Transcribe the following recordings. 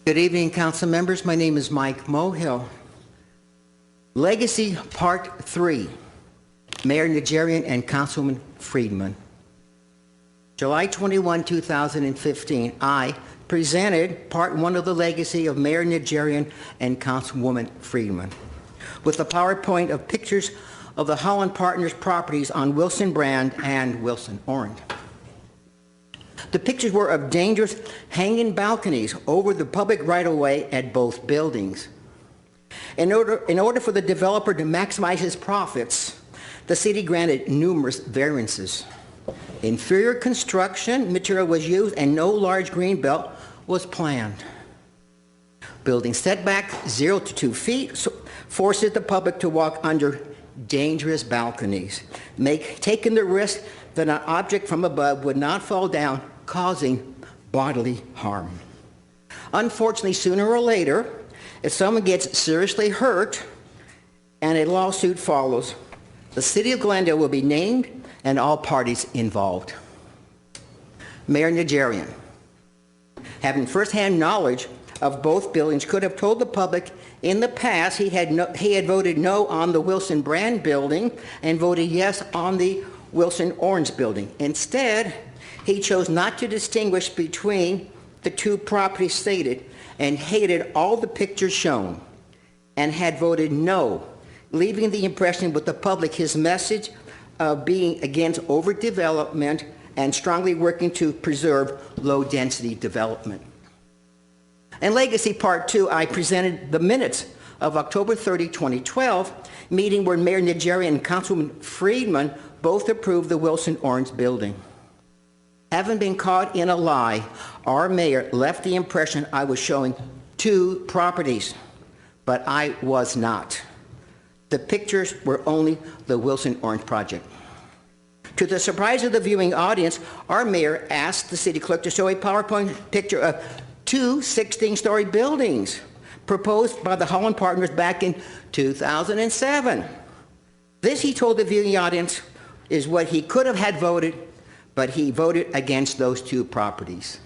Good evening, council members. My name is Mike Mohill. Legacy Part 3, Mayor Najarian and Councilwoman Friedman. July 21, 2015, I presented Part 1 of the legacy of Mayor Najarian and Councilwoman Friedman with a PowerPoint of pictures of the Holland Partners properties on Wilson Brand and Wilson Orange. The pictures were of dangerous hanging balconies over the public right-of-way at both buildings. In order for the developer to maximize his profits, the city granted numerous variances. Inferior construction material was used and no large green belt was planned. Building setback 0 to 2 feet forces the public to walk under dangerous balconies, taking the risk that an object from above would not fall down, causing bodily harm. Unfortunately, sooner or later, if someone gets seriously hurt and a lawsuit follows, the city of Glendale will be named and all parties involved. Mayor Najarian, having firsthand knowledge of both buildings, could have told the public in the past he had voted no on the Wilson Brand building and voted yes on the Wilson Orange building. Instead, he chose not to distinguish between the two properties stated and hated all the pictures shown and had voted no, leaving the impression with the public his message of being against overdevelopment and strongly working to preserve low-density development. In Legacy Part 2, I presented the minutes of October 30, 2012, meeting where Mayor Najarian and Councilwoman Friedman both approved the Wilson Orange building. Having been caught in a lie, our mayor left the impression I was showing two properties, but I was not. The pictures were only the Wilson Orange project. To the surprise of the viewing audience, our mayor asked the city clerk to show a PowerPoint picture of two 16-story buildings proposed by the Holland Partners back in 2007. This, he told the viewing audience, is what he could have had voted, but he voted against those two properties.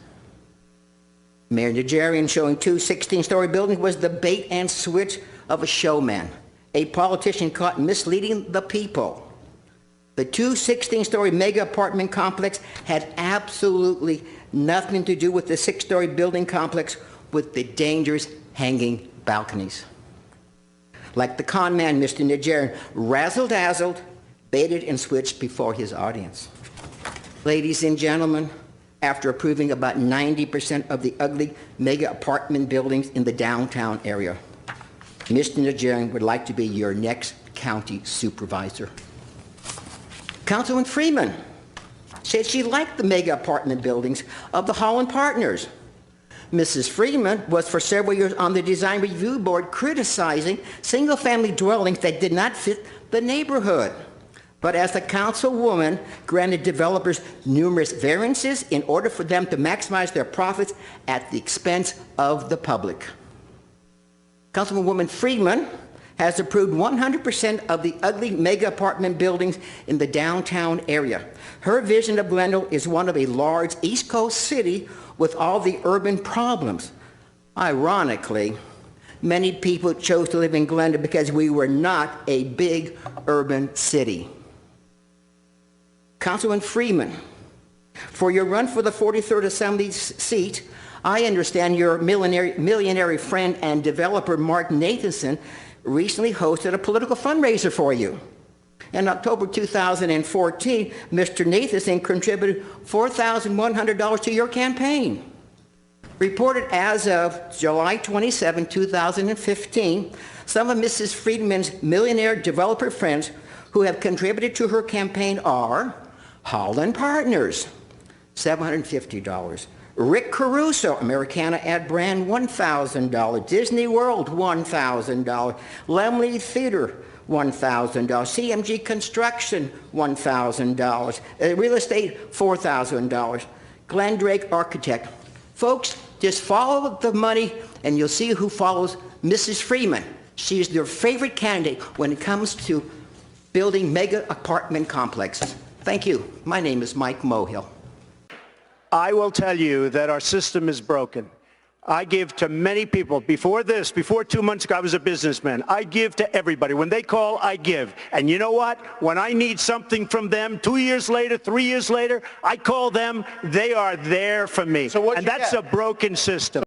Mayor Najarian showing two 16-story buildings was the bait and switch of a showman, a politician caught misleading the people. The two 16-story mega apartment complex had absolutely nothing to do with the 6-story building complex with the dangerous hanging balconies. Like the con man, Mr. Najarian razzle-dazzled, baited and switched before his audience. Ladies and gentlemen, after approving about 90% of the ugly mega apartment buildings in the downtown area, Mr. Najarian would like to be your next county supervisor. Councilwoman Friedman said she liked the mega apartment buildings of the Holland Partners. Mrs. Friedman was for several years on the design review board criticizing single-family dwellings that did not fit the neighborhood. But as the councilwoman granted developers numerous variances in order for them to maximize their profits at the expense of the public. Councilwoman Friedman has approved 100% of the ugly mega apartment buildings in the downtown area. Her vision of Glendale is one of a large East Coast city with all the urban problems. Ironically, many people chose to live in Glendale because we were not a big urban city. Councilman Friedman, for your run for the 43rd Assembly seat, I understand your millionaire friend and developer Marc Nathanson recently hosted a political fundraiser for you. In October 2014, Mr. Nathanson contributed $4,100 to your campaign. Reported as of July 27, 2015, some of Mrs. Friedman's millionaire developer friends who have contributed to her campaign are Holland Partners, $750. Rick Caruso, Americana ad brand, $1,000. Disney World, $1,000. Lemley Theater, $1,000. CMG Construction, $1,000. Real estate, $4,000. Glenn Drake Architect. Folks, just follow the money and you'll see who follows Mrs. Friedman. She's their favorite candidate when it comes to building mega apartment complexes. Thank you. My name is Mike Mohill. I will tell you that our system is broken. I give to many people. Before 2 months ago, I was a businessman. I give to everybody. When they call, I give. And you know what? When I need something from them, 2 years later, 3 years later, I call them. They are there for me. So what'd and you that's get? a broken system.